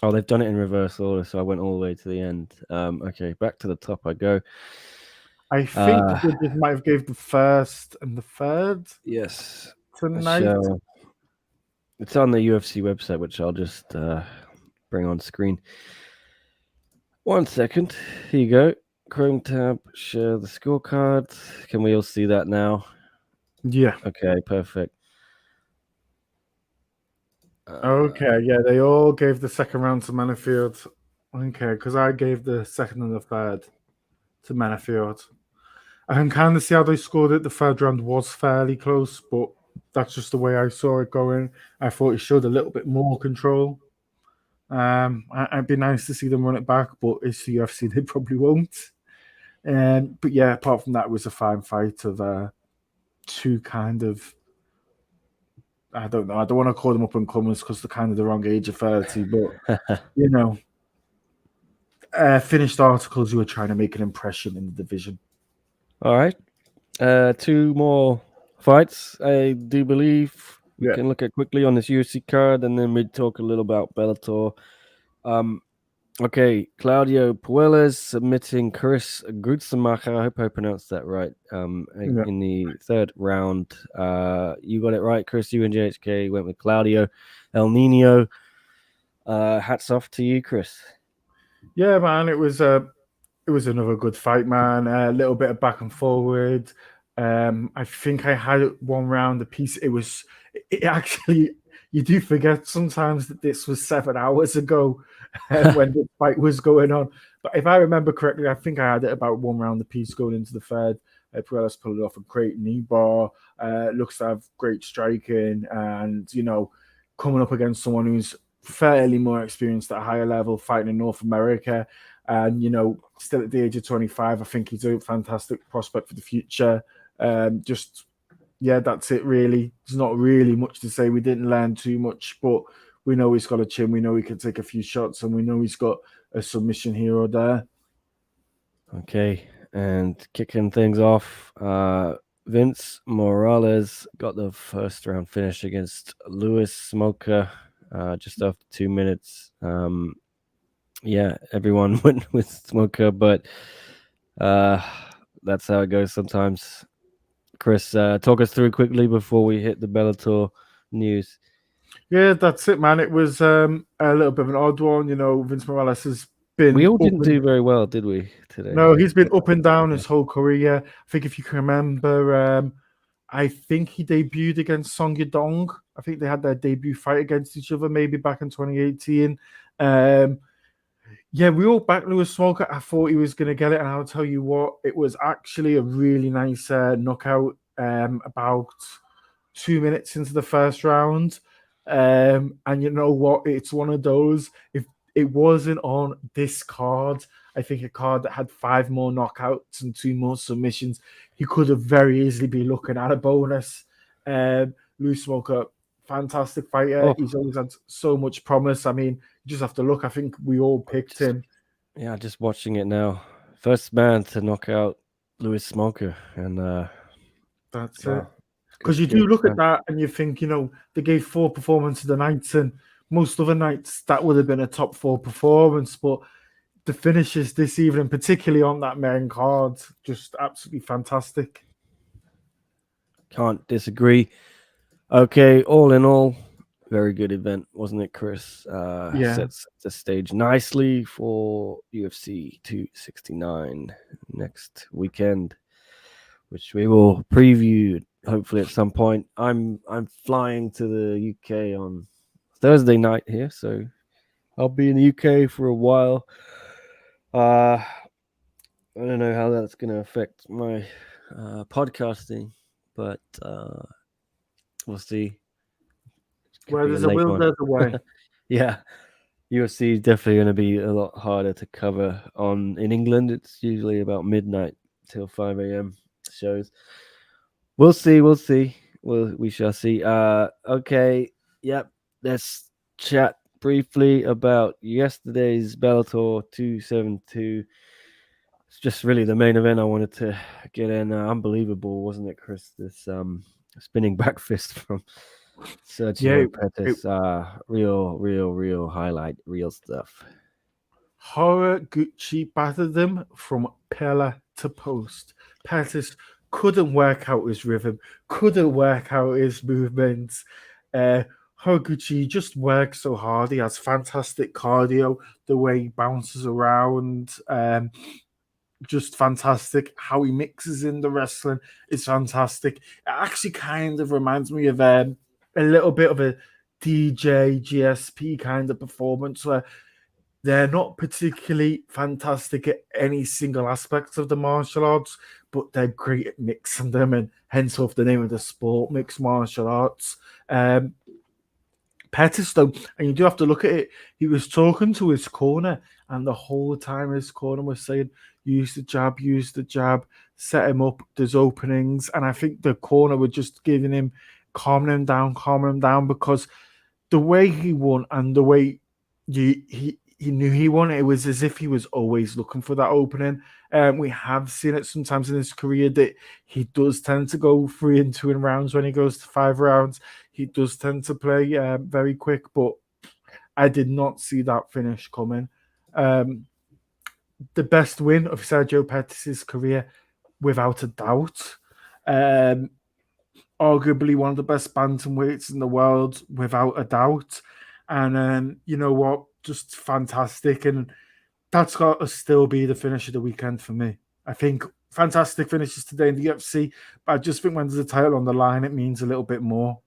Oh, they've done it in reverse order, so I went all the way to the end. Okay, back to the top I go. I think they just might have gave the first and the third. Yes. Tonight. So, it's on the UFC website, which I'll just bring on screen. 1 second. Here you go. Chrome tab, share the scorecard. Can we all see that now? Yeah. Okay, perfect. Okay, yeah, they all gave the second round to Menafield. Okay, because I gave the second and the third to Menafield. I can kind of see how they scored it. The third round was fairly close, but that's just the way I saw it going. I thought it showed a little bit more control. It'd be nice to see them run it back, but it's the UFC, they probably won't. But yeah, apart from that, it was a fine fight of two kind of, I don't know. I don't want to call them up and comers because they're kind of the wrong age of 30, but finished articles who are trying to make an impression in the division. All right. 2 more fights, I do believe. We can look at quickly on this UFC card, and then we talk a little about Bellator. Okay, Claudio Puelles submitting Chris Grutzemacher. I hope I pronounced that right. In the third round, you got it right, Chris. You and JHK went with Claudio El Nino. Hats off to you, Chris. Yeah, man, it was another good fight, man. A little bit of back and forward. I think I had 1 round apiece. It actually, you do forget sometimes that this was 7 hours ago when the fight was going on. But if I remember correctly, I think I had it about 1 round apiece going into the third. Puelles pulled it off a great knee bar. Looks to have great striking, and coming up against someone who's fairly more experienced at a higher level, fighting in North America. And, still at the age of 25, I think he's a fantastic prospect for the future. That's it, really. There's not really much to say. We didn't learn too much, but we know he's got a chin. We know he can take a few shots, and we know he's got a submission here or there. Okay. And kicking things off, Vince Morales got the first round finish against Lewis Smoker just after 2 minutes. Yeah, everyone went with Smoker, but that's how it goes sometimes. Chris, talk us through quickly before we hit the Bellator news. Yeah, that's it, man. It was a little bit of an odd one. Vince Morales has been We all up didn't and do very well, did we, today? no, he's been up and down his whole career. I think if you can remember, I think he debuted against Song Yadong. I think they had their debut fight against each other maybe back in 2018. Yeah, we all backed Lewis Smoker. I thought he was going to get it, and I'll tell you what, it was actually a really nice knockout about 2 minutes into the first round. And you know what? It's one of those, if it wasn't on this card, I think a card that had 5 more knockouts and 2 more submissions, he could have very easily been looking at a bonus. Lewis Smoker, fantastic fighter. Oh. He's always had so much promise. I mean, you just have to look. I think we all picked him. Yeah, just watching it now. First man to knock out Lewis Smoker. And that's wow. it. Because you do look at that and you think, they gave 4 performances the nights, and most other nights that would have been a top 4 performance. But the finishes this evening, particularly on that main card, just absolutely fantastic. Can't disagree. Okay, all in all, very good event, wasn't it, Chris? Yeah. Sets the stage nicely for UFC 269 next weekend, which we will preview hopefully at some point. I'm flying to the UK on Thursday night here, so I'll be in the UK for a while. I don't know how that's going to affect my podcasting, but we'll see. Where there's a will, there's a way. Yeah, UFC is definitely going to be a lot harder to cover in England. It's usually about midnight till 5 a.m. shows. We'll see. We shall see. Okay. Yep. Let's chat briefly about yesterday's Bellator 272. It's just really the main event I wanted to get in. Unbelievable, wasn't it, Chris? This spinning back fist from Sergio Pettis. Real highlight, real stuff. Horiguchi battered them from pillar to post. Pettis couldn't work out his rhythm, couldn't work out his movements. Horiguchi just works so hard. He has fantastic cardio, the way he bounces around. Just fantastic. How he mixes in the wrestling is fantastic. It actually kind of reminds me of a little bit of a DJ GSP kind of performance where they're not particularly fantastic at any single aspect of the martial arts, but they're great at mixing them, and hence off the name of the sport, mixed martial arts. Pettis, though, and you do have to look at it, he was talking to his corner, and the whole time his corner was saying, use the jab, set him up, there's openings. And I think the corner were just giving him, calming him down, because the way he won and the way he knew he won, it was as if he was always looking for that opening. We have seen it sometimes in his career that he does tend to go 3 and 2 in rounds when he goes to 5 rounds. He does tend to play very quick, but I did not see that finish coming. The best win of Sergio Pettis' career, without a doubt. Arguably one of the best bantamweights in the world, without a doubt. And you know what? Just fantastic. And that's got to still be the finish of the weekend for me. I think fantastic finishes today in the UFC, but I just think when there's a title on the line, it means a little bit more.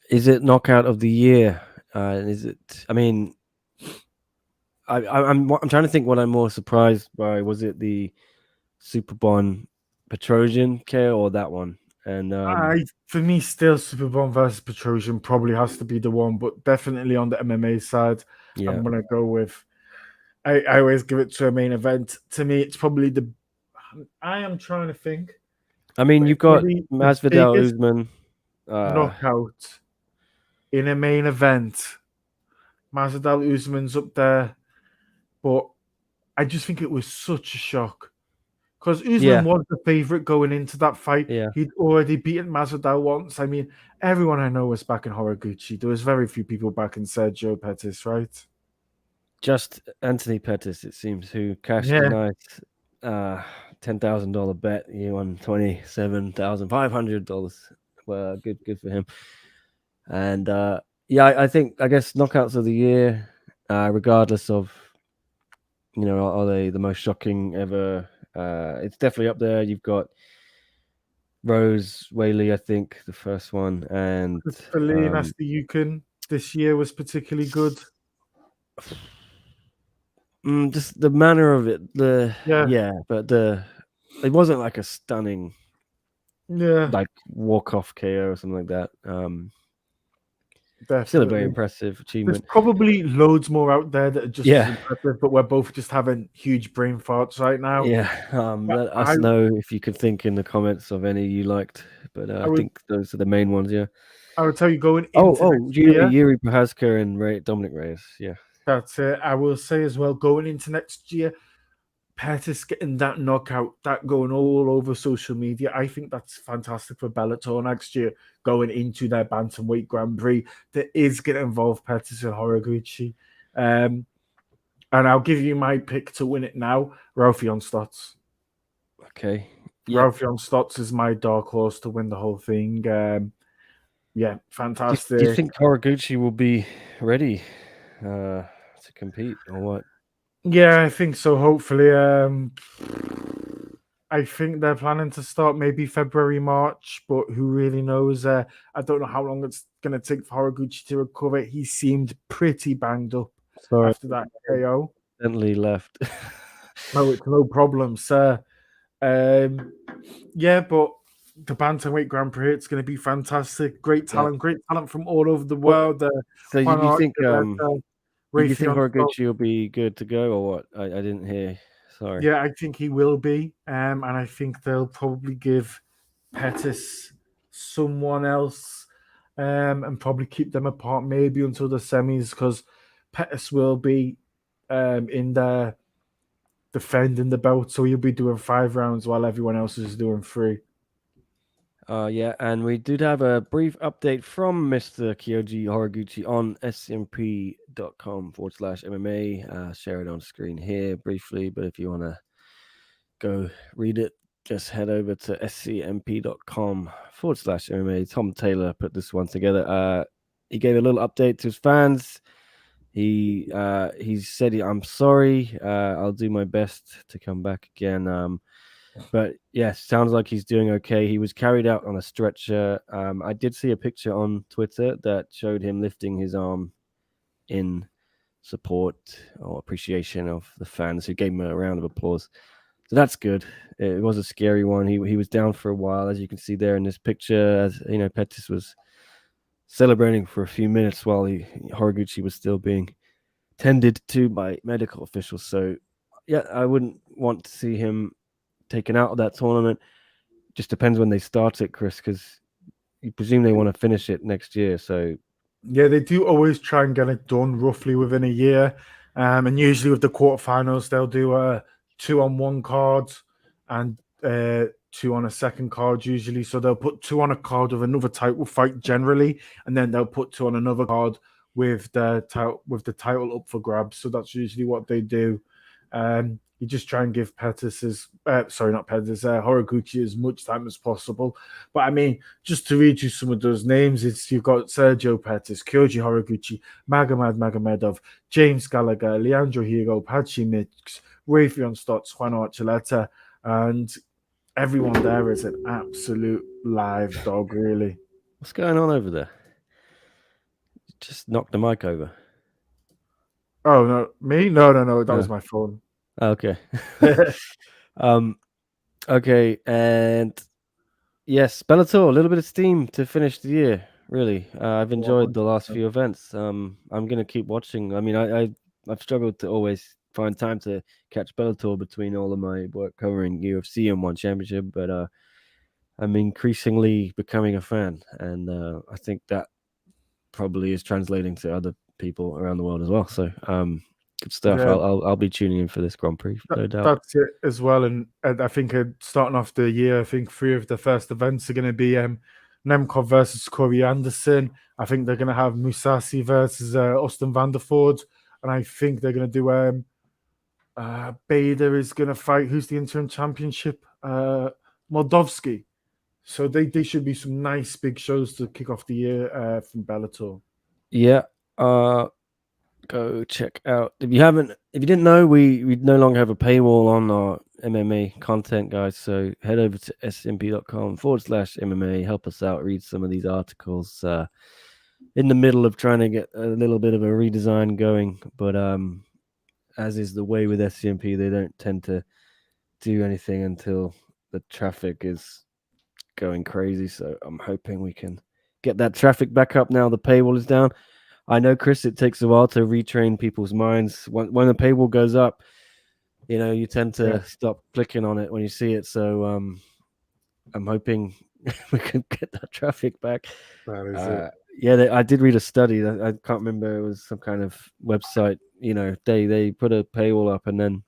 Is it knockout of the year? Is it? I mean, I'm trying to think what I'm more surprised by. Was it the Superbon Petrosian KO or that one? And for me, still Superbon versus Petrosian probably has to be the one, but definitely on the MMA side, yeah. I'm gonna go with. I always give it to a main event. To me, it's probably the. I am trying to think. I mean, you've got Masvidal Usman knockout in a main event. Masvidal Usman's up there, but I just think it was such a shock. Because Usman Yeah, was the favorite going into that fight. yeah. He'd already beaten Masvidal once. I mean, everyone I know was back in Horiguchi. There was very few people back in Sergio Pettis, right? Just Anthony Pettis, it seems, who cashed a Yeah, nice $10,000 bet. He won $27,500. Well, good for him. And yeah, I guess knockouts of the year, regardless of are they the most shocking ever? It's definitely up there. You've got Rose Whaley, I think, the first one, and Christopher Lee, Nasty Yukon this year was particularly good. just the manner of it. Yeah, But it wasn't like a stunning yeah, like walk off KO or something like that. Still a very definitely. impressive There's achievement. probably loads more out there that are just as Yeah, impressive, but we're both just having huge brain farts right now. yeah. But Let us know if you could think in the comments of any you liked. But I I would think those are the main ones. Yeah. I would tell you going Oh, into next year. Yuri Prohaska and Dominic Reyes. Yeah. That's it. I will say as well, going into next year, Pettis getting that knockout, that going all over social media. I think that's fantastic for Bellator next year, going into their bantamweight Grand Prix that is going to involve Pettis and Horiguchi. And I'll give you my pick to win it now, Raufeon Stotts. Okay. Yep. Raufeon Stotts is my dark horse to win the whole thing. Yeah, Do you fantastic. think Horiguchi will be ready to compete or what? Yeah, I think so. Hopefully, I think they're planning to start maybe February, March, but who really knows? I don't know how long it's going to take for Horiguchi to recover. He seemed pretty banged up Sorry, after that KO. accidentally left. No, it's no problem, sir. Yeah, but the bantamweight Grand Prix, it's going to be fantastic. Great Yeah. talent from all over the Well, world. so Juan you think Archuleta, you think Raytheon Scott. Horiguchi will be good to go or what? I didn't hear. Sorry. Yeah, I think he will be. And I think they'll probably give Pettis someone else and probably keep them apart maybe until the semis because Pettis will be in there defending the belt. So he'll be doing 5 rounds while everyone else is doing 3. Yeah, and we did have a brief update from Mr. Kyoji Horiguchi on scmp.com/MMA. Share it on screen here briefly, but if you want to go read it, just head over to scmp.com/MMA. Tom Taylor put this one together. He gave a little update to his fans. He said, "I'm sorry. I'll do my best to come back again." But yes, sounds like he's doing okay. He was carried out on a stretcher. I did see a picture on Twitter that showed him lifting his arm in support or appreciation of the fans who gave him a round of applause. So that's good. It was a scary one. He was down for a while, as you can see there in this picture. As you know, Pettis was celebrating for a few minutes while Horiguchi was still being tended to by medical officials. So yeah, I wouldn't want to see him taken out of that tournament. Just depends when they start it, Chris, because you presume they want to finish it next year. So Yeah, they do always try and get it done roughly within a year. And usually with the quarterfinals, they'll do a 2-on-1 card and 2 on a second card usually. So they'll put 2 on a card with another title fight generally, and then they'll put 2 on another card with the title up for grabs. So that's usually what they do. You just try and give Horiguchi as much time as possible. But I mean, just to read you some of those names, you've got Sergio Pettis, Kyoji Horiguchi, Magomed Magomedov, James Gallagher, Leandro Higo, Pachi Mix, Raytheon Stotts, Juan Archuleta, and everyone there is an absolute live dog, really. what's going on over there? Just knocked the mic over. Oh no, me? No, that was my phone. Okay. Okay, and yes, Bellator, a little bit of steam to finish the year. Really, I've enjoyed the last few events. I'm gonna keep watching. I mean, I've struggled to always find time to catch Bellator between all of my work covering UFC and One Championship, but I'm increasingly becoming a fan, and I think that probably is translating to other people around the world as well. So Good stuff. Yeah, I'll be tuning in for this Grand Prix, no doubt. that's it as well. And I think starting off the year, I think 3 of the first events are going to be Nemkov versus Corey Anderson. I think they're going to have Musasi versus Austin Vanderford, and I think they're going to do Bader is going to fight who's the interim championship, Moldovsky. So they should be some nice big shows to kick off the year from Bellator. Yeah. Go check out if you didn't know, we no longer have a paywall on our MMA content, guys. So head over to scmp.com/MMA, help us out, read some of these articles. In the middle of trying to get a little bit of a redesign going, but as is the way with SCMP, they don't tend to do anything until the traffic is going crazy. So I'm hoping we can get that traffic back up now the paywall is down. I know, Chris, it takes a while to retrain people's minds. When the paywall goes up, you tend to stop clicking on it when you see it. So I'm hoping we can get that traffic back. That is it. Yeah, I did read a study. I can't remember. It was some kind of website. They put a paywall up and then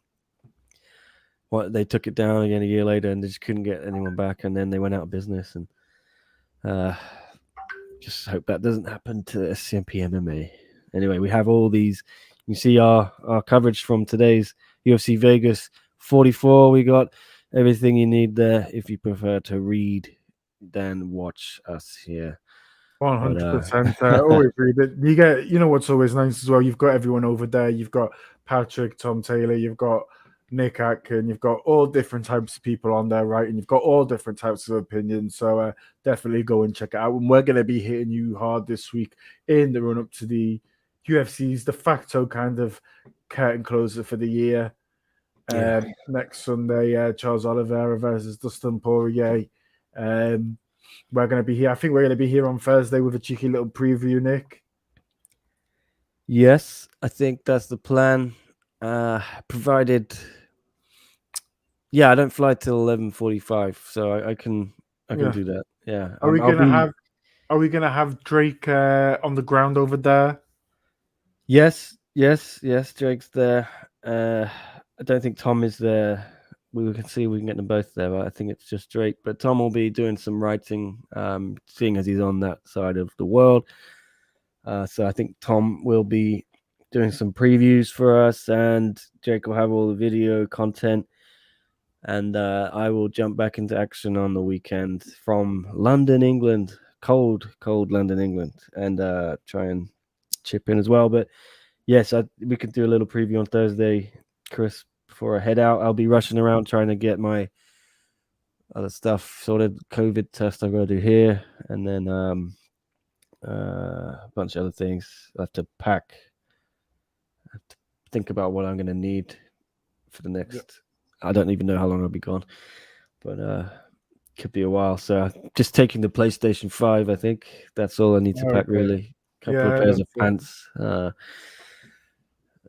they took it down again a year later and they just couldn't get anyone back. And then they went out of business. And just hope that doesn't happen to SCMP MMA. Anyway, we have all these. You see our coverage from today's UFC Vegas 44. We got everything you need there. If you prefer to read, then watch us here. 100%. Always read it. You get, what's always nice as well. You've got everyone over there. You've got Patrick, Tom Taylor. You've got Nick Atkin. You've got all different types of people on there, right? And you've got all different types of opinions. So definitely go and check it out. And we're going to be hitting you hard this week in the run up to the UFC's de facto kind of curtain closer for the year. Next Sunday, Charles Oliveira versus Dustin Pourier. We're going to be here. I think we're going to be here on Thursday with a cheeky little preview, Nick. Yes, I think that's the plan. Provided, I don't fly till 11:45, so I can do that. Yeah. Are we gonna have Drake on the ground over there? Yes. Drake's there. I don't think Tom is there. We can see we can get them both there, but I think it's just Drake. But Tom will be doing some writing, seeing as he's on that side of the world. So I think Tom will be doing some previews for us, and Drake will have all the video content. And I will jump back into action on the weekend from London, England, cold London, England, and try and chip in as well. But yes, we could do a little preview on Thursday, Chris, before I head out. I'll be rushing around trying to get my other stuff sorted. COVID test I've got to do here, and then a bunch of other things. I have to pack. I have to think about what I'm going to need for the next. Yep. I don't even know how long I'll be gone, but could be a while. So just taking the PlayStation 5, I think that's all I need to pack. Really, a couple of pairs of pants.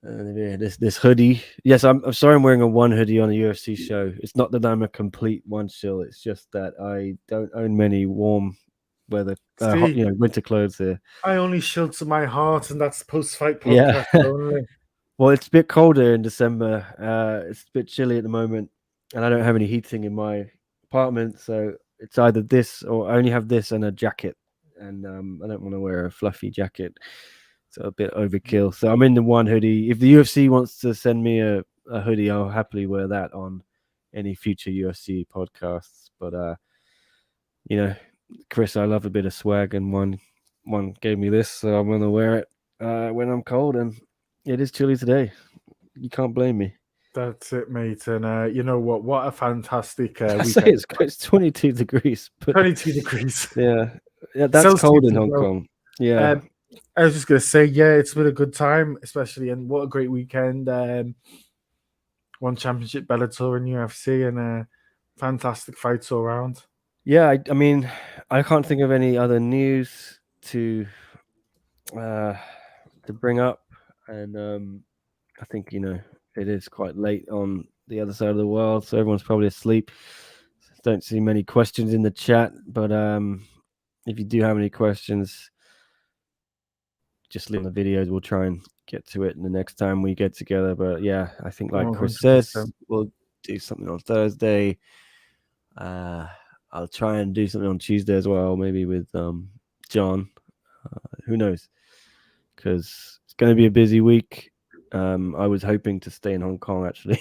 This hoodie. Yes, I'm sorry I'm wearing a one hoodie on a UFC show. It's not that I'm a complete one shill. It's just that I don't own many warm weather, winter clothes here. I only shield to my heart, and that's post-fight podcast only. Well, it's a bit colder in December. It's a bit chilly at the moment, and I don't have any heating in my apartment, so it's either this or I only have this and a jacket, and I don't want to wear a fluffy jacket. So a bit overkill. So I'm in the one hoodie. If the UFC wants to send me a hoodie, I'll happily wear that on any future UFC podcasts. But Chris, I love a bit of swag, and one gave me this, so I'm gonna wear it when I'm cold, and it is chilly today. You can't blame me. That's it, mate. And you know what? What a fantastic weekend. It's 22 degrees. But 22 degrees. Yeah, that's Celsius cold in Hong Kong. Yeah. I was just going to say, it's been a good time, especially, and what a great weekend. One championship, Bellator and UFC, and fantastic fights all around. Yeah, I mean, I can't think of any other news to bring up, and I think it is quite late on the other side of the world, so everyone's probably asleep. Don't see many questions in the chat, but if you do have any questions, just leave the videos. We'll try and get to it the next time we get together. But yeah, I think like Chris says, 100%. we'll do something on Thursday. I'll try and do something on Tuesday as well, maybe with John. Who knows? Because it's going to be a busy week. I was hoping to stay in Hong Kong actually,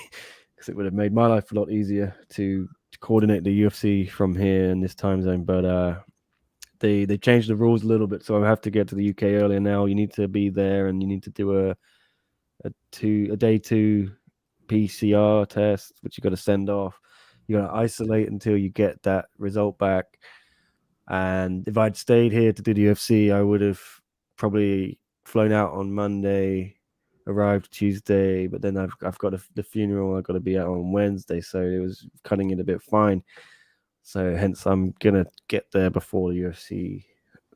because it would have made my life a lot easier to coordinate the UFC from here in this time zone. But they changed the rules a little bit, so I have to get to the UK earlier now. You need to be there, and you need to do a day 2 PCR test, which you got to send off. You got to isolate until you get that result back. And if I'd stayed here to do the UFC, I would have probably flown out on Monday, arrived Tuesday, but then I've got the funeral I've got to be at on Wednesday, so it was cutting it a bit fine. So hence I'm gonna get there before the UFC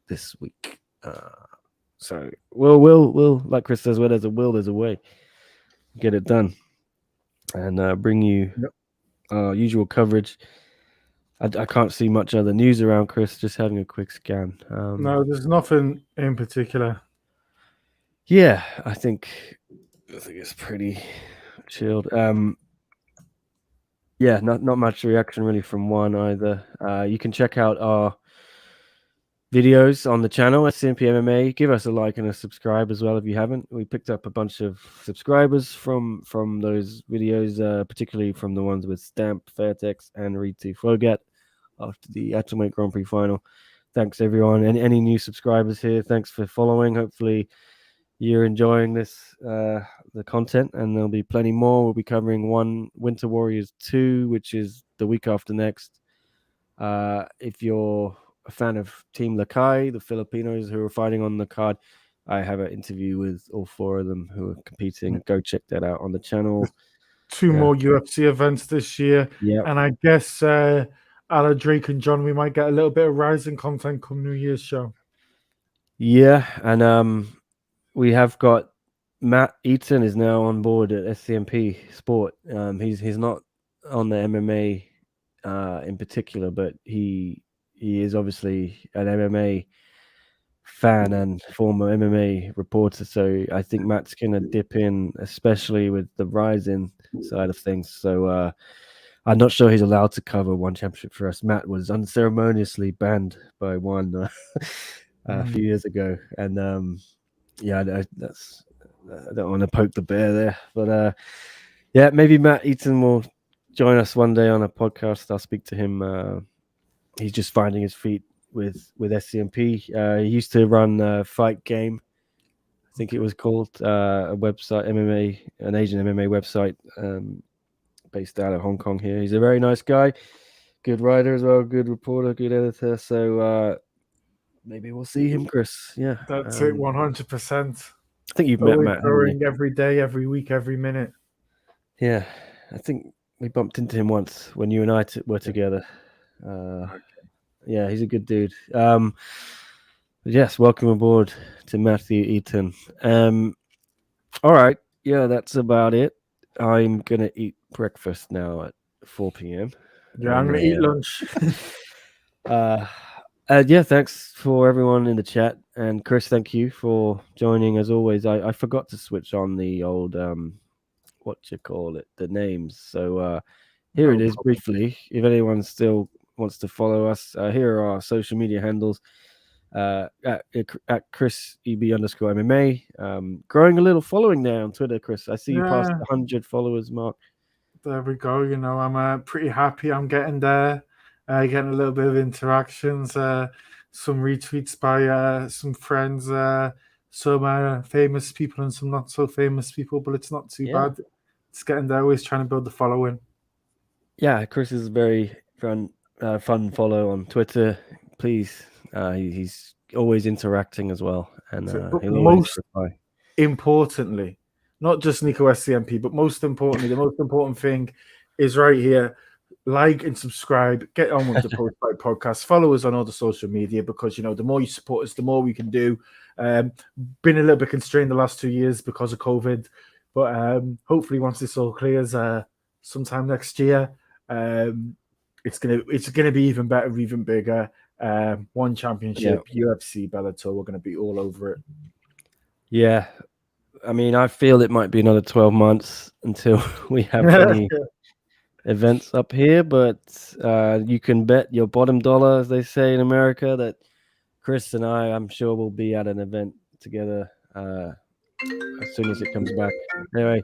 this week. So we'll like Chris says, where there's a will, there's a way. Get it done, and bring you usual coverage. I can't see much other news around, Chris. Just having a quick scan. No, there's nothing in particular. Yeah, I think it's pretty chilled. Yeah, not much reaction really from one either. You can check out our videos on the channel at SCMP MMA. Give us a like and a subscribe as well if you haven't. We picked up a bunch of subscribers from those videos, particularly from the ones with Stamp, Fairtex, and Ritu Fogat after the Atomweight Grand Prix final. Thanks everyone. Any new subscribers here, thanks for following. Hopefully you're enjoying this, the content, and there'll be plenty more. We'll be covering Winter Warriors 2, which is the week after next. If you're a fan of Team Lakai, the Filipinos who are fighting on the card, I have an interview with all 4 of them who are competing. Go check that out on the channel. 2 more UFC events this year. Yeah. And I guess Ala, Drake, and John, we might get a little bit of Rising content come New Year's show. Yeah, and we have got Matt Eaton is now on board at SCMP Sport. He's not on the MMA in particular, but he is obviously an MMA fan and former MMA reporter. So I think Matt's gonna dip in, especially with the Rising side of things. So I'm not sure he's allowed to cover one championship for us. Matt was unceremoniously banned by one a few years ago, and yeah, I don't want to poke the bear there, but yeah, maybe Matt Eaton will join us one day on a podcast. I'll speak to him. He's just finding his feet with SCMP. He used to run Fight Game, I think it was called, a website, an Asian MMA website, based out of Hong Kong here. He's a very nice guy, good writer as well, good reporter, good editor. So maybe we'll see him, Chris. Yeah, that's it, 100%. I think you've met Matt. Every day, every week, every minute. Yeah, I think we bumped into him once when you and I were together. Okay. Yeah, he's a good dude. Yes, welcome aboard to Matthew Eaton. All right, yeah, that's about it. I'm gonna eat breakfast now at 4 p.m. Yeah, I'm gonna eat lunch. Yeah, thanks for everyone in the chat, and Chris, thank you for joining as always. I forgot to switch on the old the names. So here it is briefly. If anyone still wants to follow us, here are our social media handles. At Chris EB_MMA. Growing a little following there on Twitter, Chris. I see you past the 100 followers mark. There we go. You know, I'm pretty happy. I'm getting there. Getting a little bit of interactions, some retweets by some friends, some famous people and some not so famous people, but it's not too bad. It's getting there. Always trying to build the following. Yeah, Chris is very fun follow on Twitter. Please, he's always interacting as well, and he'll always reply. Importantly, not just Nico SCMP, but most importantly, the most important thing is right here. Like and subscribe. Get on with the Post Fight Podcast. Follow us on all the social media, because you know the more you support us, the more we can do. Been a little bit constrained the last 2 years because of COVID, but hopefully once this all clears, sometime next year, it's gonna be even better, even bigger. One championship, UFC, Bellator. We're gonna be all over it. Yeah, I mean, I feel it might be another 12 months until we have any events up here, but you can bet your bottom dollar, as they say in America, that Chris and I'm sure we'll be at an event together as soon as it comes back. Anyway,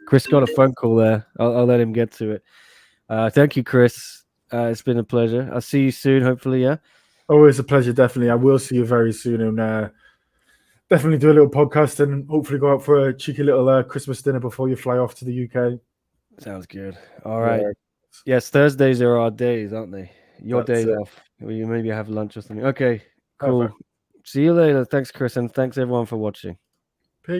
Chris got a phone call there. I'll let him get to it. Thank you, Chris. It's been a pleasure. I'll see you soon, hopefully, yeah? Always a pleasure, definitely. I will see you very soon, and definitely do a little podcast and hopefully go out for a cheeky little Christmas dinner before you fly off to the UK. Sounds good. All right. Yeah, Yes, Thursdays are our days, aren't they? Your that's days it. off. You maybe have lunch or something. Okay, cool. Perfect. See you later. Thanks, Chris, and thanks everyone for watching.